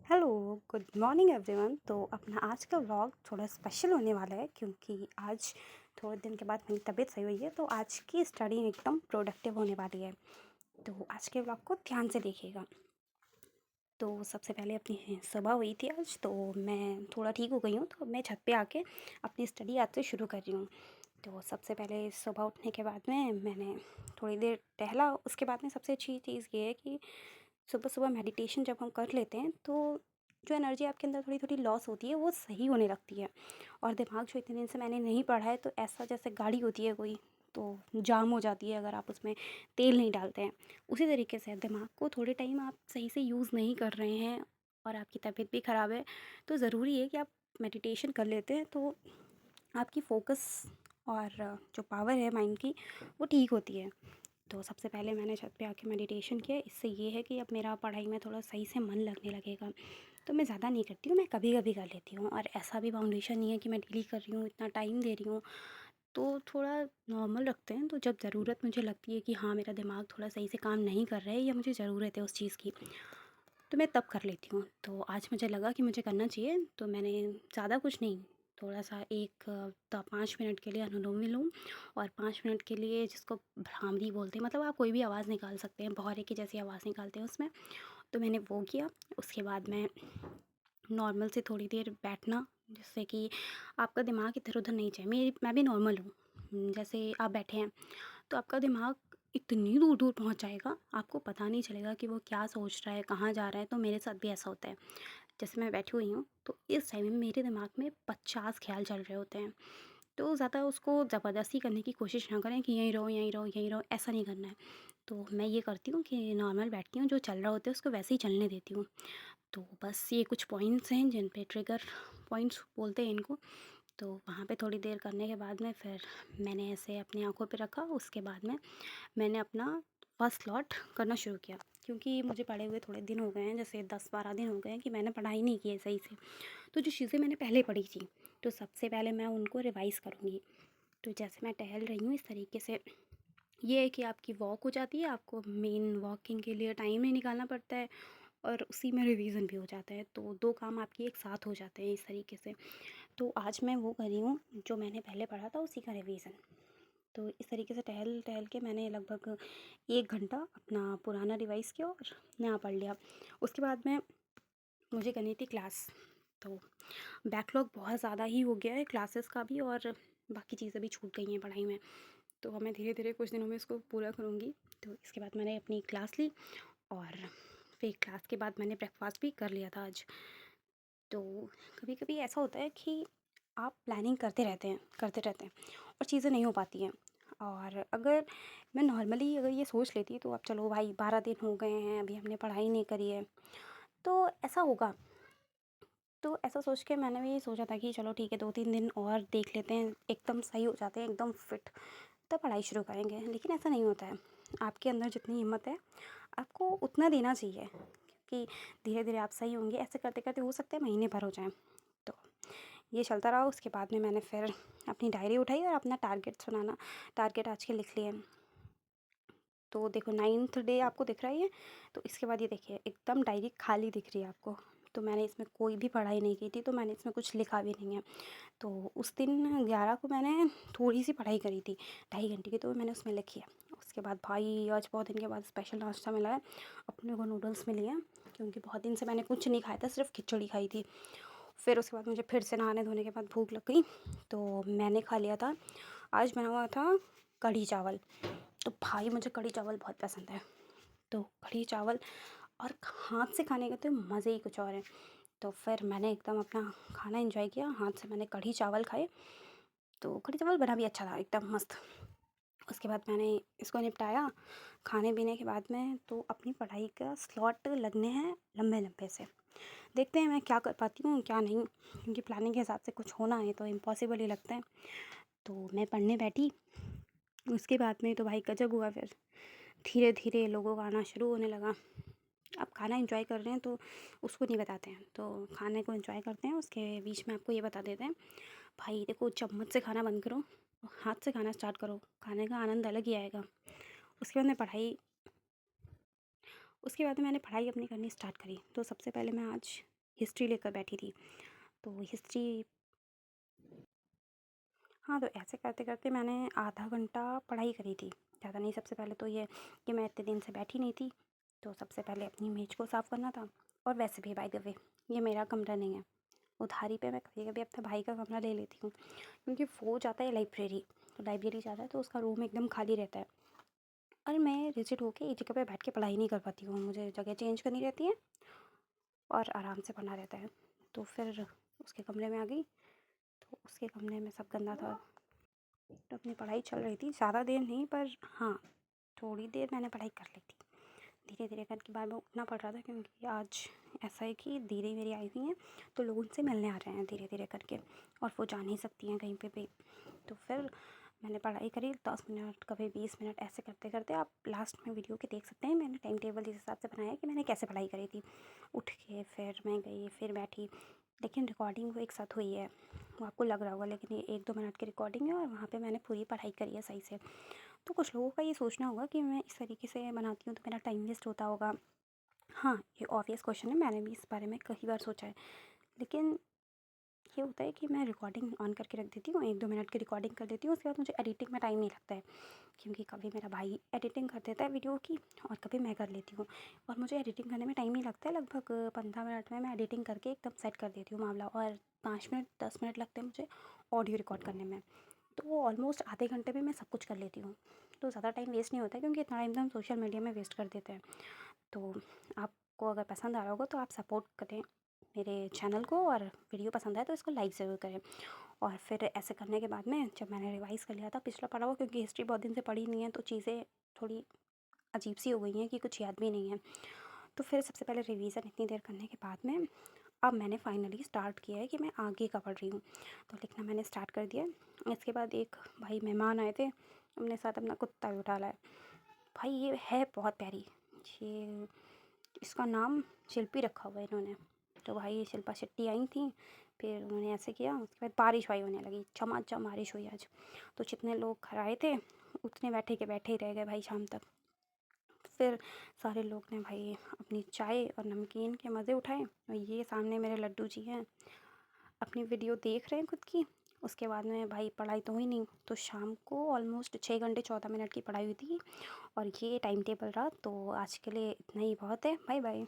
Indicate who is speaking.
Speaker 1: Hello, good morning everyone. तो अपना आज का व्लॉग थोड़ा स्पेशल होने वाला है क्योंकि आज थोड़े दिन के बाद मेरी तबीयत सही हुई है, तो आज की स्टडी एकदम प्रोडक्टिव होने वाली है। तो आज के व्लॉग को ध्यान से देखिएगा। तो सबसे पहले अपनी सुबह हुई थी आज, तो मैं थोड़ा ठीक हो गई हूँ, तो मैं छत पे आके अपनी स्टडी आज से शुरू कर रही हूँ। तो सबसे पहले सुबह उठने के बाद में मैंने थोड़ी देर टहला। उसके बाद में सबसे अच्छी चीज़ ये है कि सुबह सुबह मेडिटेशन जब हम कर लेते हैं तो जो एनर्जी आपके अंदर थोड़ी थोड़ी लॉस होती है वो सही होने लगती है। और दिमाग जो इतने दिन से मैंने नहीं पढ़ा है, तो ऐसा जैसे गाड़ी होती है कोई, तो जाम हो जाती है अगर आप उसमें तेल नहीं डालते हैं। उसी तरीके से दिमाग को थोड़े टाइम आप सही से यूज़ नहीं कर रहे हैं और आपकी तबीयत भी ख़राब है, तो ज़रूरी है कि आप मेडिटेशन कर लेते हैं, तो आपकी फ़ोकस और जो पावर है माइंड की वो ठीक होती है। तो सबसे पहले मैंने छत पे आके मेडिटेशन किया। इससे ये है कि अब मेरा पढ़ाई में थोड़ा सही से मन लगने लगेगा। तो मैं ज़्यादा नहीं करती हूँ, मैं कभी-कभी कर लेती हूँ, और ऐसा भी बाउंडेशन नहीं है कि मैं डेली कर रही हूँ, इतना टाइम दे रही हूँ। तो थोड़ा नॉर्मल रखते हैं, तो जब ज़रूरत मुझे लगती है कि हाँ, मेरा दिमाग थोड़ा सही से काम नहीं कर रहा है या मुझे ज़रूरत है उस चीज़ की, तो मैं तब कर लेती हूँ। तो आज मुझे लगा कि मुझे करना चाहिए, तो मैंने ज़्यादा कुछ नहीं, थोड़ा-सा 5 मिनट के लिए अनुलोम-विलोम और 5 मिनट के लिए, जिसको भ्रामरी बोलते हैं, मतलब आप कोई भी आवाज़ निकाल सकते हैं, भौरे की जैसी आवाज़ निकालते हैं उसमें। तो मैंने वो किया। उसके बाद मैं नॉर्मल से थोड़ी देर बैठना, जिससे कि आपका दिमाग इधर-उधर नहीं जाए। मैं भी नॉर्मल हूँ। जैसे आप बैठे हैं, तो आपका दिमाग इतनी दूर-दूर पहुँच जाएगा, आपको पता नहीं चलेगा कि वो क्या सोच रहा है, कहाँ जा रहा है। तो मेरे साथ भी ऐसा होता है। जैसे मैं बैठी हुई हूँ, तो इस टाइम में मेरे दिमाग में 50 ख़्याल चल रहे होते हैं। तो ज़्यादा उसको ज़बरदस्ती करने की कोशिश ना करें कि यहीं रहो, यहीं रहो, यहीं रहो, ऐसा नहीं करना है। तो मैं ये करती हूँ कि नॉर्मल बैठती हूँ, जो चल रहा होता है उसको वैसे ही चलने देती हूँ। तो बस ये कुछ पॉइंट्स हैं जिन पे ट्रिगर पॉइंट्स बोलते हैं इनको। तो वहाँ पे थोड़ी देर करने के बाद में फिर मैंने ऐसे अपनी आँखों पे रखा। उसके बाद में मैंने अपना फर्स्ट स्लॉट करना शुरू किया, क्योंकि मुझे पढ़े हुए थोड़े दिन हो गए हैं, जैसे 10-12 दिन हो गए हैं कि मैंने पढ़ाई नहीं की है सही से। तो जो चीज़ें मैंने पहले पढ़ी थी, तो सबसे पहले मैं उनको रिवाइज़ करूँगी। तो जैसे मैं टहल रही हूँ इस तरीके से, ये है कि आपकी वॉक हो जाती है, आपको मेन वॉकिंग के लिए टाइम नहीं निकालना पड़ता है, और उसी में रिवीजन भी हो जाता है। तो 2 काम आपके एक साथ हो जाते हैं इस तरीके से। तो आज मैं वो कर रही हूँ, जो मैंने पहले पढ़ा था उसी का रिवीजन। तो इस तरीके से टहल-टहल के मैंने लगभग 1 घंटा अपना पुराना रिवाइज़ किया और नया पढ़ लिया। उसके बाद में मुझे करनी थी क्लास। तो बैकलॉग बहुत ज़्यादा ही हो गया है क्लासेस का भी, और बाकी चीज़ें भी छूट गई हैं पढ़ाई में। तो अब मैं धीरे-धीरे कुछ दिनों में इसको पूरा करूँगी। तो इसके बाद मैंने अपनी क्लास ली, और फिर क्लास के बाद मैंने ब्रेकफ़ास्ट भी कर लिया था आज। तो कभी-कभी ऐसा होता है कि आप प्लानिंग करते रहते हैं और चीज़ें नहीं हो पाती हैं। और अगर मैं नॉर्मली अगर ये सोच लेती, तो अब चलो भाई 12 दिन हो गए हैं, अभी हमने पढ़ाई नहीं करी है, तो ऐसा होगा। तो ऐसा सोच के मैंने भी सोचा था कि चलो ठीक है, 2-3 दिन और देख लेते हैं, एकदम सही हो जाते हैं, एकदम फिट, तब पढ़ाई शुरू करेंगे। लेकिन ऐसा नहीं होता है। आपके अंदर जितनी हिम्मत है, आपको उतना देना चाहिए, क्योंकि धीरे-धीरे आप सही होंगे। ऐसे करते-करते हो सकता है महीने भर हो जाएँ। तो ये चलता रहा। उसके बाद में मैंने फिर अपनी डायरी उठाई और अपना टारगेट आज के लिख लिए। तो देखो 9th डे आपको दिख रहा है ये। तो इसके बाद ये देखिए, एकदम डायरी खाली दिख रही है आपको। तो मैंने इसमें कोई भी पढ़ाई नहीं की थी, तो मैंने इसमें कुछ लिखा भी नहीं है। तो उस दिन 11 को मैंने थोड़ी-सी पढ़ाई करी थी, 2.5 घंटे की, तो मैंने उसमें लिखी है। उसके बाद भाई आज बहुत दिन के बाद स्पेशल नाश्ता मिला है, अपने को नूडल्स मिली हैं, क्योंकि बहुत दिन से मैंने कुछ नहीं खाया था, सिर्फ़ खिचड़ी खाई थी। फिर उसके बाद मुझे फिर से नहाने-धोने के बाद भूख लग गई, तो मैंने खा लिया था, आज बना हुआ था कढ़ी चावल। तो भाई मुझे कढ़ी चावल बहुत पसंद है। तो कढ़ी चावल और हाथ से खाने का तो मज़े ही कुछ और है। तो फिर मैंने एकदम अपना खाना एन्जॉय किया, हाथ से मैंने कढ़ी चावल खाए। तो कढ़ी चावल बना भी अच्छा था, एकदम मस्त। उसके बाद मैंने इसको निपटाया। खाने-पीने के बाद में तो अपनी पढ़ाई का स्लॉट लगने हैं लंबे-लंबे से। देखते हैं मैं क्या कर पाती हूँ, क्या नहीं, क्योंकि प्लानिंग के हिसाब से कुछ होना है तो इम्पॉसिबल ही लगता है। तो मैं पढ़ने बैठी। उसके बाद में तो भाई गज़ब हुआ फिर। धीरे-धीरे लोगों का आना शुरू होने लगा। अब खाना एन्जॉय कर रहे हैं तो उसको नहीं बताते हैं, तो खाने को एन्जॉय करते हैं, उसके बीच में आपको ये बता देते हैं, भाई देखो चम्मच से खाना बंद करो, हाथ से खाना स्टार्ट करो, खाने का आनंद अलग ही आएगा। उसके बाद मैं पढ़ाई उसके बाद मैंने पढ़ाई अपनी करनी स्टार्ट करी। तो सबसे पहले मैं आज हिस्ट्री लेकर बैठी थी। तो हिस्ट्री, हाँ, तो ऐसे करते-करते मैंने आधा घंटा पढ़ाई करी थी, ज़्यादा नहीं। सबसे पहले तो ये कि मैं इतने दिन से बैठी नहीं थी, तो सबसे पहले अपनी मेज़ को साफ़ करना था। और वैसे भी बाय द वे ये मेरा कमरा नहीं है, उधारी पे मैं कभी-कभी अपने भाई का कमरा ले लेती हूँ, क्योंकि वो जाता है लाइब्रेरी, तो लाइब्रेरी जाता है तो उसका रूम एकदम खाली रहता है और मैं रिजिड होके एक जगह पे बैठ के पढ़ाई नहीं कर पाती हूँ, मुझे जगह चेंज करनी रहती है और आराम से पढ़ना रहता है। तो फिर उसके कमरे में आ गई, तो उसके कमरे में सब गंदा था। तो अपनी पढ़ाई चल रही थी, ज़्यादा देर नहीं, पर हाँ, थोड़ी देर मैंने पढ़ाई कर ली थी। धीरे-धीरे करके बार-बार उठना पड़ रहा था, क्योंकि आज ऐसा है कि दीदी मेरी आई हुई हैं, तो लोग उनसे मिलने आ रहे हैं धीरे-धीरे करके, और वो जा नहीं सकती हैं कहीं पे भी। तो फिर मैंने पढ़ाई करी 10 मिनट, कभी 20 मिनट, ऐसे करते-करते आप लास्ट में वीडियो के देख सकते हैं। मैंने टाइम टेबल इस हिसाब से बनाया है कि मैंने कैसे पढ़ाई करी थी। उठ के फिर मैं गई, फिर बैठी, लेकिन रिकॉर्डिंग वो एक साथ हुई है, वो आपको लग रहा होगा, लेकिन ये 1-2 मिनट की रिकॉर्डिंग है और वहाँ पे मैंने पूरी पढ़ाई करी है सही से। तो कुछ लोगों का ये सोचना होगा कि मैं इस तरीके से बनाती हूँ तो मेरा टाइम वेस्ट होता होगा। हाँ, ये ऑब्वियस क्वेश्चन है, मैंने भी इस बारे में कई बार सोचा है। लेकिन ये होता है कि मैं रिकॉर्डिंग ऑन करके रख देती हूँ, 1-2 मिनट की रिकॉर्डिंग कर देती हूँ, उसके बाद मुझे एडिटिंग में टाइम नहीं लगता है, क्योंकि कभी मेरा भाई एडिटिंग कर देता है वीडियो की और कभी मैं कर लेती हूँ, और मुझे एडिटिंग करने में टाइम नहीं लगता है। लगभग 15 मिनट में मैं एडिटिंग करके एकदम सेट कर देती हूँ मामला, और 5 मिनट 10 मिनट लगते हैं मुझे ऑडियो रिकॉर्ड करने में। तो वो ऑलमोस्ट आधे घंटे में मैं सब कुछ कर लेती हूँ, तो ज़्यादा टाइम वेस्ट नहीं होता है, क्योंकि इतना टाइम तो हम सोशल मीडिया में वेस्ट कर देते हैं। तो आपको अगर पसंद आ रहा होगा तो आप सपोर्ट करें मेरे चैनल को, और वीडियो पसंद आए तो इसको लाइक ज़रूर करें। और फिर ऐसे करने के बाद में जब मैंने रिवाइज़ कर लिया था पिछला पढ़ा हुआ, क्योंकि हिस्ट्री बहुत दिन से पढ़ी नहीं है, तो चीज़ें थोड़ी अजीब सी हो गई हैं कि कुछ याद भी नहीं है। तो फिर सबसे पहले रिवीजन इतनी देर करने के बाद में अब मैंने फाइनली स्टार्ट किया है कि मैं आगे का पढ़ रही हूँ, तो लिखना मैंने स्टार्ट कर दिया है। इसके बाद एक भाई मेहमान आए थे, हमने साथ अपना कुत्ता भी उठा लाया। भाई ये है बहुत प्यारी, ये इसका नाम शिल्पी रखा हुआ है इन्होंने। तो भाई शिल्पा शेट्टी आई थी, फिर उन्होंने ऐसे किया, उसके बाद बारिश वाई होने लगी, झमाझम बारिश हुई आज। तो जितने लोग घर आए थे उतने बैठे के बैठे ही रह गए भाई शाम तक। फिर सारे लोग ने भाई अपनी चाय और नमकीन के मज़े उठाए, और ये सामने मेरे लड्डू जी हैं, अपनी वीडियो देख रहे हैं खुद की। उसके बाद में भाई पढ़ाई तो हुई नहीं, तो शाम को ऑलमोस्ट 6 घंटे 14 मिनट की पढ़ाई हुई थी, और ये टाइम टेबल रहा। तो आज के लिए इतना ही बहुत है। Bye bye.